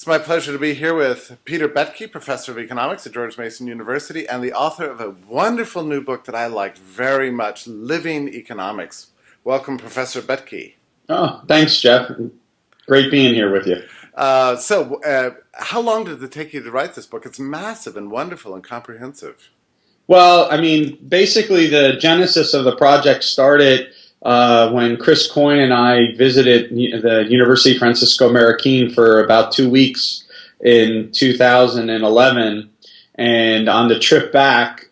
It's my pleasure to be here with Peter Boettke, Professor of Economics at George Mason University, and the author of a wonderful new book that I liked very much, Living Economics. Welcome, Professor Boettke. Oh, thanks, Jeff. Great being here with you. How long did it take you to write this book? It's massive and wonderful and comprehensive. Well, I mean, basically the genesis of the project started when Chris Coyne and I visited the University Francisco Marroquin for about 2 weeks in 2011. And on the trip back,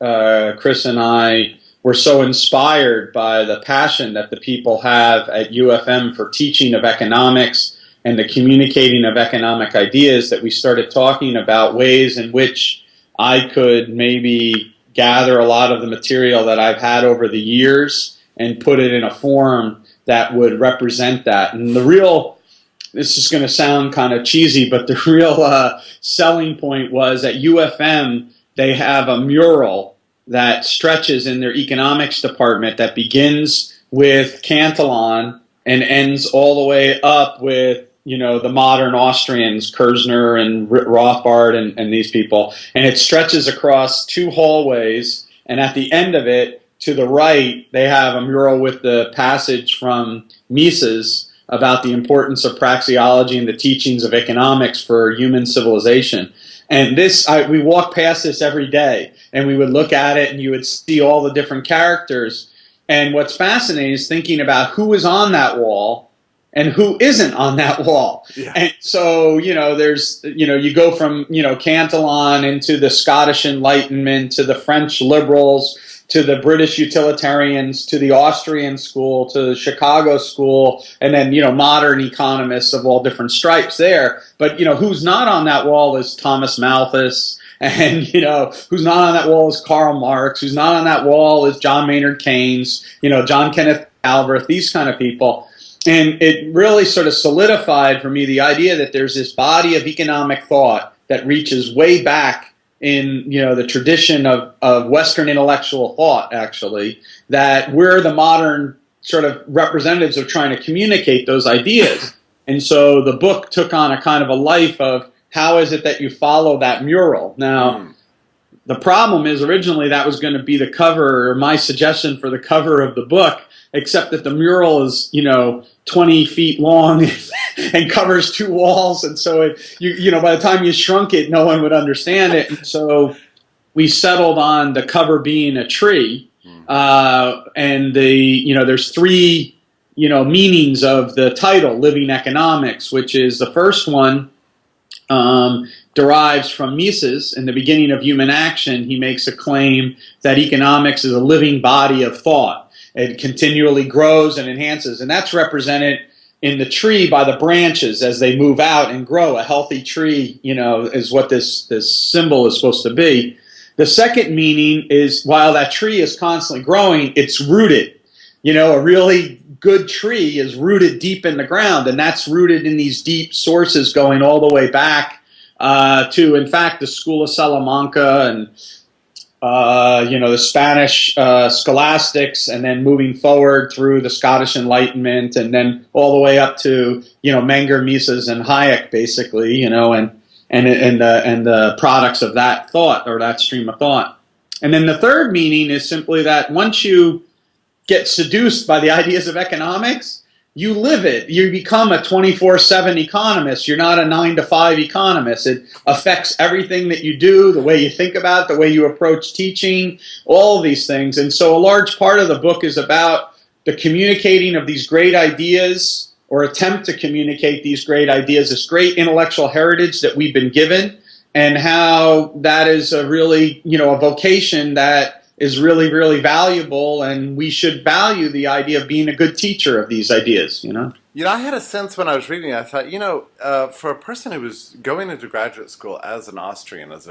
Chris and I were so inspired by the passion that the people have at UFM for teaching of economics and the communicating of economic ideas that we started talking about ways in which I could maybe gather a lot of the material that I've had over the years and put it in a form that would represent that. And this is going to sound kind of cheesy, but the real selling point was at UFM, they have a mural that stretches in their economics department that begins with Cantillon and ends all the way up with, the modern Austrians, Kerzner and Rothbard and these people. And it stretches across 2 hallways, and at the end of it, to the right, they have a mural with the passage from Mises about the importance of praxeology and the teachings of economics for human civilization. And we walk past this every day, and we would look at it, and you would see all the different characters. And what's fascinating is thinking about who is on that wall and who isn't on that wall. Yeah. And so, there's, you go from, Cantillon into the Scottish Enlightenment to the French liberals to the British utilitarians to the Austrian school to the Chicago school, and then, modern economists of all different stripes there. But, who's not on that wall is Thomas Malthus, and, who's not on that wall is Karl Marx, who's not on that wall is John Maynard Keynes, John Kenneth Galbraith, these kind of people. And it really sort of solidified for me the idea that there's this body of economic thought that reaches way back in the tradition of Western intellectual thought, actually, that we're the modern sort of representatives of trying to communicate those ideas. And so the book took on a kind of a life of how is it that you follow that mural. Now, the problem is originally that was going to be the cover, or my suggestion for the cover of the book, except that the mural is, 20 feet long and covers 2 walls. And so, by the time you shrunk it, no one would understand it. And so we settled on the cover being a tree. And there's 3, meanings of the title, Living Economics, which is the first one derives from Mises. In the beginning of Human Action, he makes a claim that economics is a living body of thought. It continually grows and enhances, and that's represented in the tree by the branches as they move out and grow. A healthy tree, is what this symbol is supposed to be. The second meaning is while that tree is constantly growing, it's rooted. A really good tree is rooted deep in the ground, and that's rooted in these deep sources going all the way back to, in fact, the School of Salamanca and the Spanish scholastics, and then moving forward through the Scottish Enlightenment, and then all the way up to Menger, Mises, and Hayek, basically, and the products of that thought or that stream of thought. And then the third meaning is simply that once you get seduced by the ideas of economics, you live it. You become a 24/7 economist. You're not a 9-to-5 economist. It affects everything that you do, the way you think about it, the way you approach teaching, all of these things. And so a large part of the book is about the communicating of these great ideas, or attempt to communicate these great ideas, this great intellectual heritage that we've been given, and how that is a really, a vocation that is really, really valuable, and we should value the idea of being a good teacher of these ideas, I had a sense when I was reading it, I thought, for a person who was going into graduate school as an Austrian, as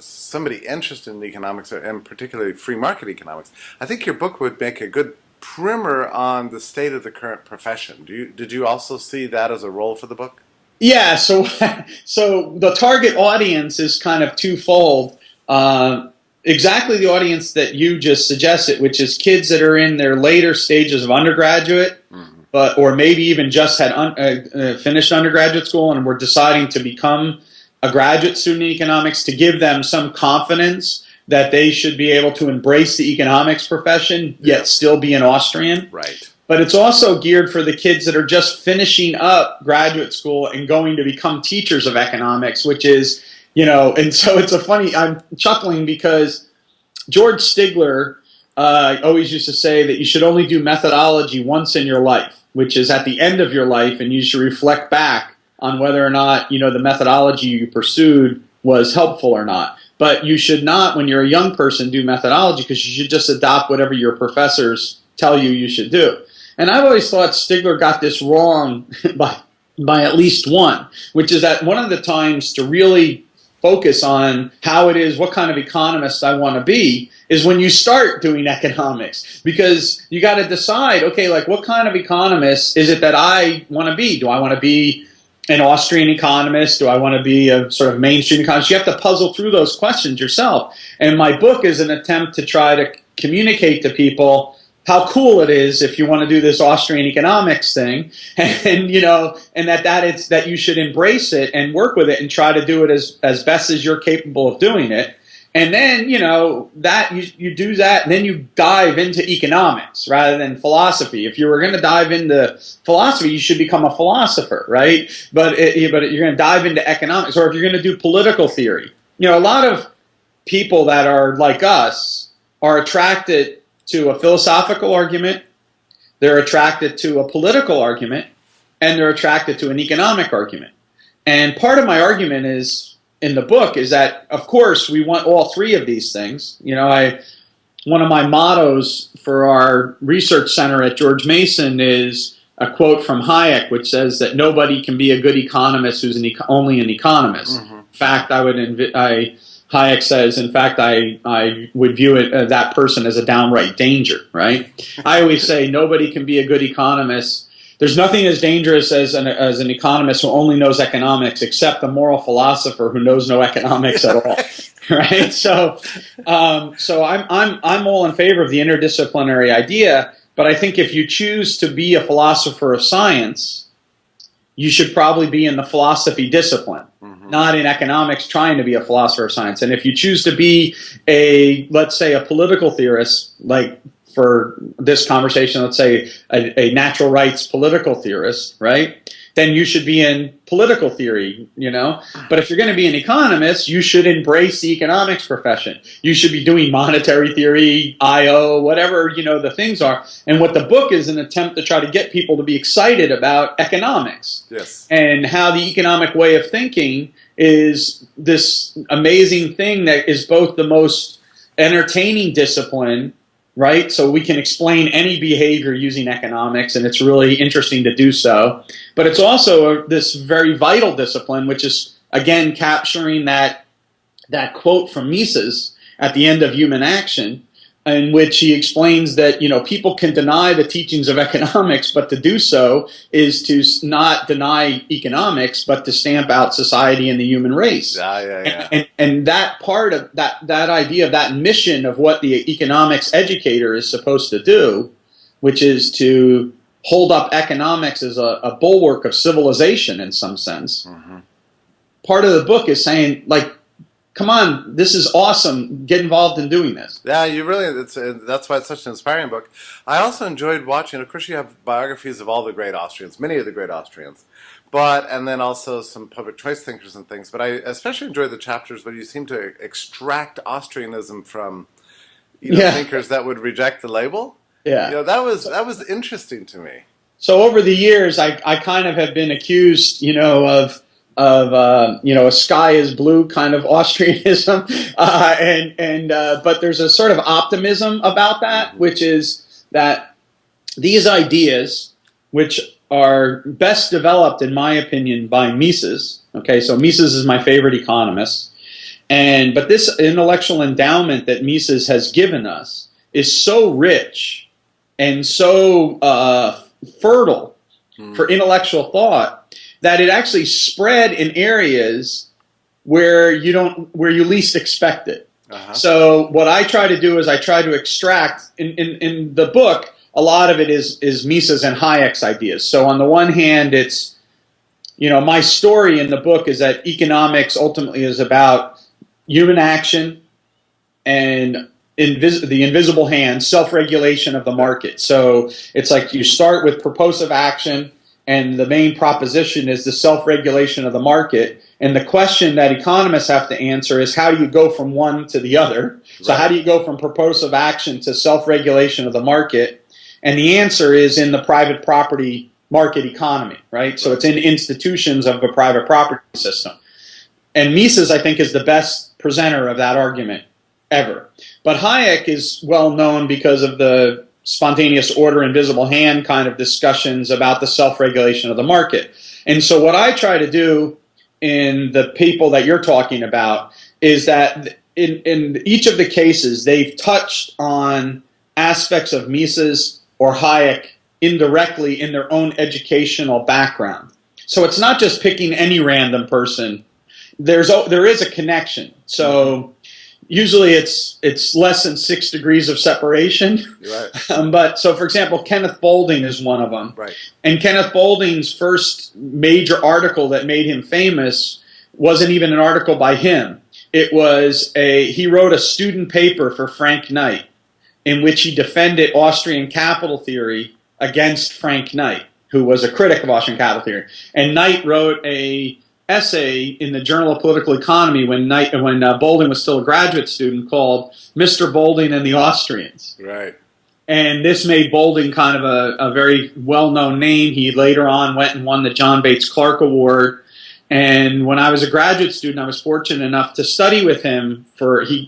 somebody interested in economics, and particularly free market economics, I think your book would make a good primer on the state of the current profession. Did you also see that as a role for the book? Yeah, so the target audience is kind of twofold. Exactly the audience that you just suggested, which is kids that are in their later stages of undergraduate, but or maybe even just had finished undergraduate school and were deciding to become a graduate student in economics, to give them some confidence that they should be able to embrace the economics profession, yet still be an Austrian. Right. But it's also geared for the kids that are just finishing up graduate school and going to become teachers of economics, which is, and so it's I'm chuckling because George Stigler always used to say that you should only do methodology once in your life, which is at the end of your life, and you should reflect back on whether or not, the methodology you pursued was helpful or not. But you should not, when you're a young person, do methodology, because you should just adopt whatever your professors tell you should do. And I've always thought Stigler got this wrong by at least one, which is that one of the times to really focus on how it is, what kind of economist I want to be, is when you start doing economics. Because you got to decide, okay, like what kind of economist is it that I want to be? Do I want to be an Austrian economist? Do I want to be a sort of mainstream economist? You have to puzzle through those questions yourself. And my book is an attempt to try to communicate to people how cool it is if you want to do this Austrian economics thing, and that you should embrace it and work with it and try to do it as best as you're capable of doing it. And then, that you do that, and then you dive into economics rather than philosophy. If you were going to dive into philosophy, you should become a philosopher, right? But you're going to dive into economics, or if you're going to do political theory. A lot of people that are like us are attracted to a philosophical argument, they're attracted to a political argument, and they're attracted to an economic argument. And part of my argument is, in the book, is that, of course, we want all three of these things. One of my mottos for our research center at George Mason is a quote from Hayek, which says that nobody can be a good economist who's only an economist. Mm-hmm. In fact, Hayek says, in fact, I would view it that person as a downright danger, right? I always say nobody can be a good economist. There's nothing as dangerous as an economist who only knows economics, except a moral philosopher who knows no economics at all, right? So I'm all in favor of the interdisciplinary idea, but I think if you choose to be a philosopher of science, you should probably be in the philosophy discipline, not in economics trying to be a philosopher of science. And if you choose to be let's say a political theorist, like for this conversation, let's say a natural rights political theorist, right? Then you should be in political theory, But if you're going to be an economist, you should embrace the economics profession. You should be doing monetary theory, IO, whatever, the things are. And what the book is an attempt to try to get people to be excited about economics. Yes. And how the economic way of thinking is this amazing thing that is both the most entertaining discipline, right? So we can explain any behavior using economics, and it's really interesting to do so. But it's also this very vital discipline, which is, again, capturing that quote from Mises at the end of Human Action, in which he explains that, people can deny the teachings of economics, but to do so is to not deny economics, but to stamp out society and the human race. And that part of that idea of that mission of what the economics educator is supposed to do, which is to hold up economics as a bulwark of civilization in some sense. Mm-hmm. Part of the book is saying, like, come on, this is awesome. Get involved in doing this. Yeah, that's why it's such an inspiring book. I also enjoyed watching, of course you have biographies of all the great Austrians, many of the great Austrians, and then also some public choice thinkers and things. But I especially enjoyed the chapters where you seem to extract Austrianism from thinkers that would reject the label. Yeah. That was interesting to me. So over the years, I kind of have been accused, of a sky is blue kind of Austrianism, but there's a sort of optimism about that, which is that these ideas, which are best developed, in my opinion, by Mises. Okay, so Mises is my favorite economist, but this intellectual endowment that Mises has given us is so rich and so fertile for intellectual thought that it actually spread in areas where you least expect it. Uh-huh. So what I try to do is I try to extract in the book. a lot of it is Mises and Hayek's ideas. So on the one hand, it's, my story in the book is that economics ultimately is about human action and the invisible hand, self-regulation of the market. So it's like you start with purposive action, and the main proposition is the self-regulation of the market. And the question that economists have to answer is, how do you go from one to the other? So how do you go from purposive action to self-regulation of the market? And the answer is in the private property market economy, right? So it's in institutions of a private property system. And Mises, I think, is the best presenter of that argument ever. But Hayek is well known because of the spontaneous order, invisible hand kind of discussions about the self-regulation of the market. And so what I try to do in the people that you're talking about is that in each of the cases, they've touched on aspects of Mises or Hayek indirectly in their own educational background. So it's not just picking any random person. There is a connection. So usually it's less than 6 degrees of separation. Right. But so, for example, Kenneth Boulding is one of them. Right. And Kenneth Boulding's first major article that made him famous wasn't even an article by him. He wrote a student paper for Frank Knight in which he defended Austrian capital theory against Frank Knight, who was a critic of Austrian capital theory. And Knight wrote an essay in the Journal of Political Economy when Boulding was still a graduate student called Mr. Boulding and the Austrians. Right. And this made Boulding kind of a very well-known name. He later on went and won the John Bates Clark Award. And when I was a graduate student, I was fortunate enough to study with him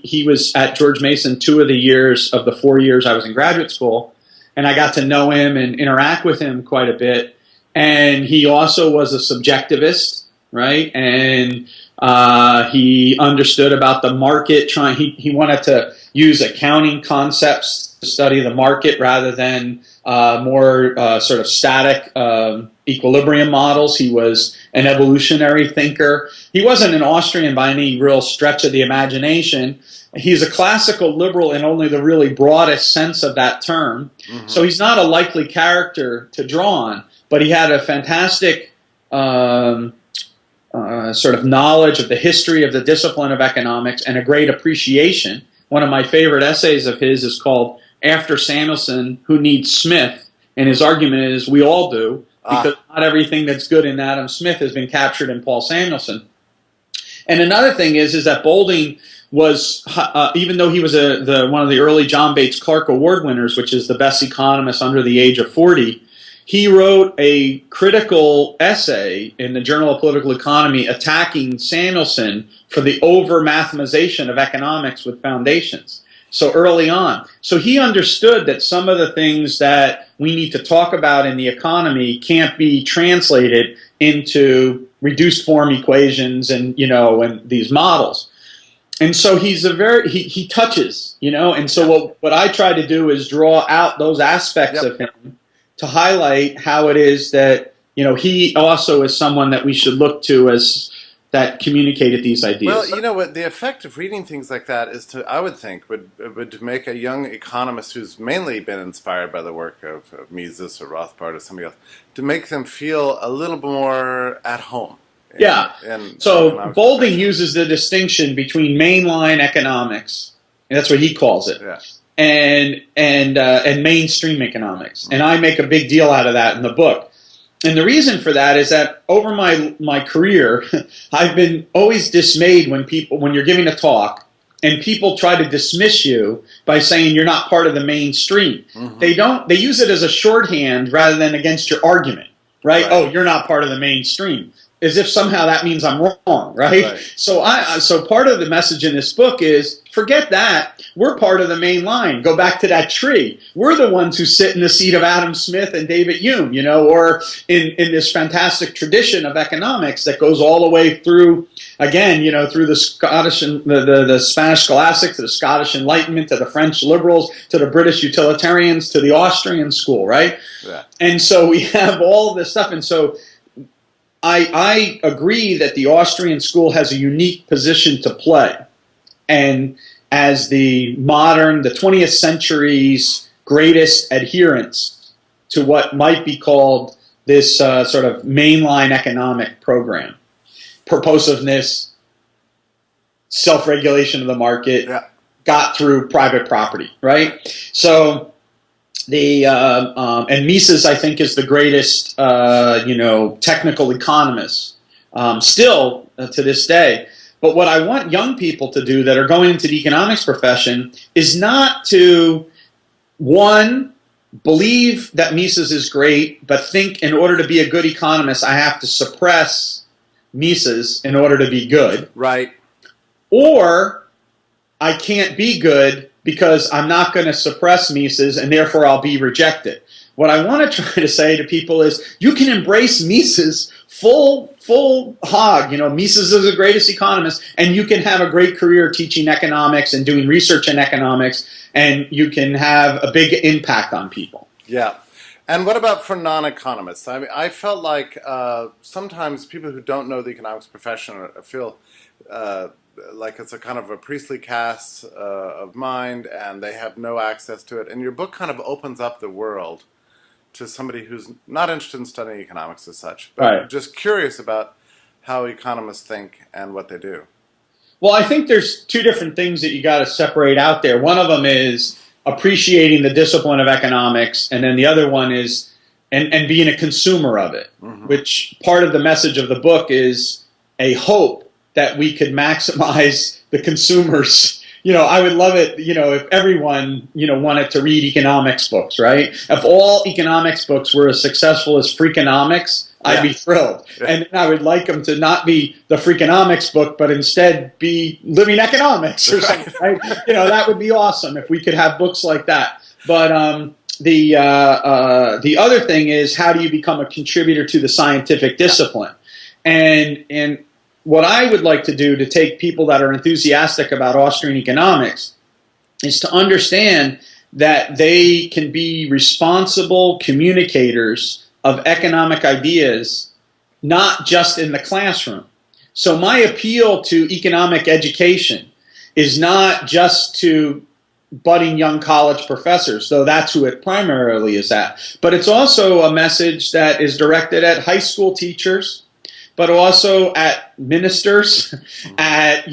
he was at George Mason 2 of the 4 years I was in graduate school. And I got to know him and interact with him quite a bit. And he also was a subjectivist, right? And he understood about the market. He wanted to use accounting concepts to study the market rather than more sort of static equilibrium models. He was an evolutionary thinker. He wasn't an Austrian by any real stretch of the imagination. He's a classical liberal in only the really broadest sense of that term. Mm-hmm. So he's not a likely character to draw on, but he had a fantastic sort of knowledge of the history of the discipline of economics and a great appreciation. One of my favorite essays of his is called After Samuelson, Who Needs Smith? And his argument is we all do, because not everything that's good in Adam Smith has been captured in Paul Samuelson. And another thing is that Boulding was, even though he was one of the early John Bates Clark Award winners, which is the best economist under the age of 40, he wrote a critical essay in the Journal of Political Economy attacking Samuelson for the over-mathematization of economics with foundations. So early on. So he understood that some of the things that we need to talk about in the economy can't be translated into reduced form equations and these models. And so he touches, and so what I try to do is draw out those aspects of him to highlight how it is that, he also is someone that we should look to as that communicated these ideas. Well, what the effect of reading things like that is I would think, would to make a young economist who's mainly been inspired by the work of Mises or Rothbard or somebody else, to make them feel a little more at home. So Boulding uses the distinction between mainline economics, and that's what he calls it, and mainstream economics. And I make a big deal out of that in the book. And the reason for that is that over my career, I've been always dismayed when you're giving a talk and people try to dismiss you by saying you're not part of the mainstream. Mm-hmm. They use it as a shorthand rather than against your argument, right? Oh, you're not part of the mainstream. As if somehow that means I'm wrong, right? So part of the message in this book is, forget that. We're part of the main line. Go back to that tree. We're the ones who sit in the seat of Adam Smith and David Hume, or in this fantastic tradition of economics that goes all the way through, again, through the Scottish and the Spanish scholastics, to the Scottish Enlightenment, to the French liberals, to the British utilitarians, to the Austrian school, right? Yeah. And so we have all this stuff, and so I agree that the Austrian school has a unique position to play. And as the 20th century's greatest adherents to what might be called this sort of mainline economic program. Purposiveness, self-regulation of the market, got through private property, right? So and Mises, I think, is the greatest, technical economist still to this day. But what I want young people to do that are going into the economics profession is not to, one, believe that Mises is great, but think in order to be a good economist, I have to suppress Mises in order to be good. Right. Or I can't be good because I'm not going to suppress Mises and therefore I'll be rejected. What I want to try to say to people is you can embrace Mises full hog. Mises is the greatest economist, and you can have a great career teaching economics and doing research in economics, and you can have a big impact on people. Yeah. And what about for non-economists? I mean, I felt like sometimes people who don't know the economics profession feel like it's a kind of a priestly caste of mind, and they have no access to it. And your book kind of opens up the world to somebody who's not interested in studying economics as such, but just curious about how economists think and what they do. Well, I think there's two different things that you got to separate out there. One of them is appreciating the discipline of economics, and then the other one is and being a consumer of it, which part of the message of the book is a hope that we could maximize the consumers. I would love it, if everyone, wanted to read economics books, right? If all economics books were as successful as Freakonomics, I'd be thrilled. And I would like them to not be the Freakonomics book, but instead be Living Economics or something, right? That would be awesome if we could have books like that. But the other thing is, how do you become a contributor to the scientific discipline? And what I would like to do to take people that are enthusiastic about Austrian economics is to understand that they can be responsible communicators of economic ideas, not just in the classroom. So my appeal to economic education is not just to budding young college professors, though that's who it primarily is at, but it's also a message that is directed at high school teachers, but also at ministers, at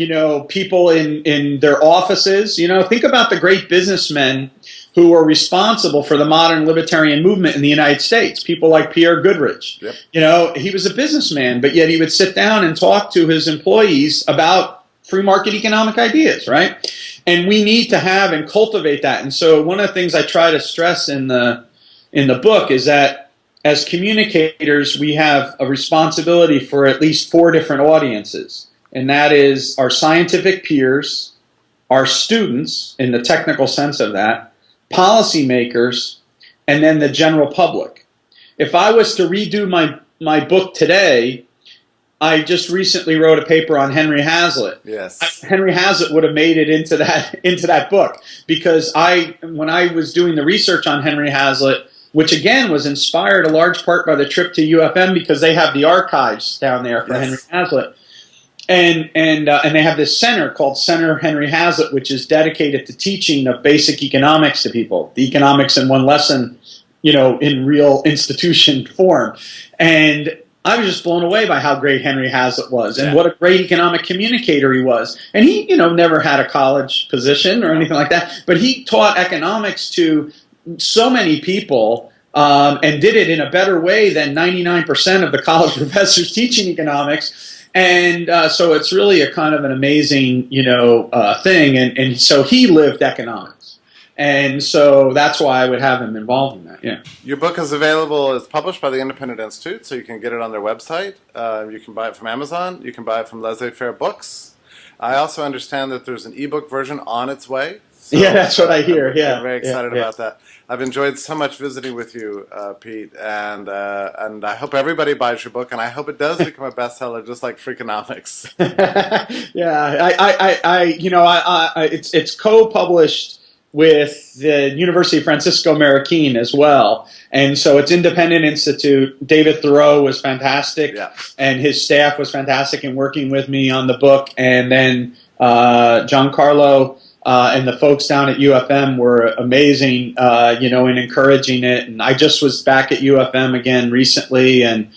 people in their offices. Think about the great businessmen who were responsible for the modern libertarian movement in the United States. People like Pierre Goodrich. Yep. He was a businessman, but yet he would sit down and talk to his employees about free market economic ideas, right? And we need to have and cultivate that. And so one of the things I try to stress in the book is that as communicators, we have a responsibility for at least 4 different audiences, and that is our scientific peers, our students, in the technical sense of that, policymakers, and then the general public. If I was to redo my book today, I just recently wrote a paper on Henry Hazlitt. Yes. Henry Hazlitt would have made it into that book, because when I was doing the research on Henry Hazlitt, which again was inspired a large part by the trip to UFM, because they have the archives down there for Henry Hazlitt, and they have this center called Center Henry Hazlitt, which is dedicated to teaching of basic economics to people, the economics in one lesson, in real institution form. And I was just blown away by how great Henry Hazlitt was, and what a great economic communicator he was. And he, never had a college position or anything like that, but he taught economics to so many people, and did it in a better way than 99% of the college professors teaching economics. And so it's really a kind of an amazing, thing. And so he lived economics. And so that's why I would have him involved in that. Yeah. Your book is available. It's published by the Independent Institute, so you can get it on their website. You can buy it from Amazon. You can buy it from Laissez, Faire books. I also understand that there's an ebook version on its way. So that's what I hear. I'm very excited about that. I've enjoyed so much visiting with you, Pete, and I hope everybody buys your book, and I hope it does become a bestseller, just like Freakonomics. It's co-published with the University of Francisco Marroquin as well, and so it's Independent Institute. David Thoreau was fantastic, and his staff was fantastic in working with me on the book, and then Giancarlo and the folks down at UFM were amazing, in encouraging it. And I just was back at UFM again recently, and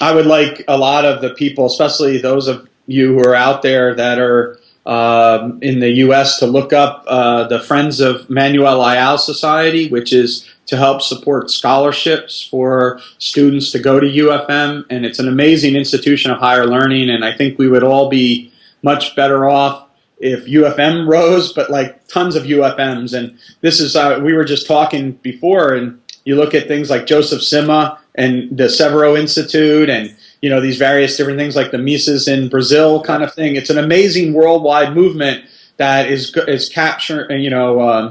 I would like a lot of the people, especially those of you who are out there that are in the U.S., to look up the Friends of Manuel Ayala Society, which is to help support scholarships for students to go to UFM. And it's an amazing institution of higher learning, and I think we would all be much better off if UFM rose, but like tons of UFMs. And this is, we were just talking before, and you look at things like Joseph Sima and the Severo Institute, and these various different things like the Mises in Brazil kind of thing. It's an amazing worldwide movement that is capturing,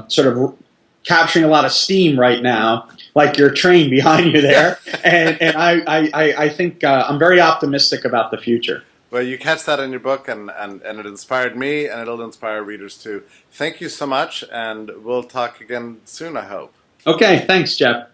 sort of capturing a lot of steam right now, like your train behind you there. and I think I'm very optimistic about the future. Well, you catch that in your book, and it inspired me, and it'll inspire readers too. Thank you so much, and we'll talk again soon, I hope. Okay, thanks, Jeff.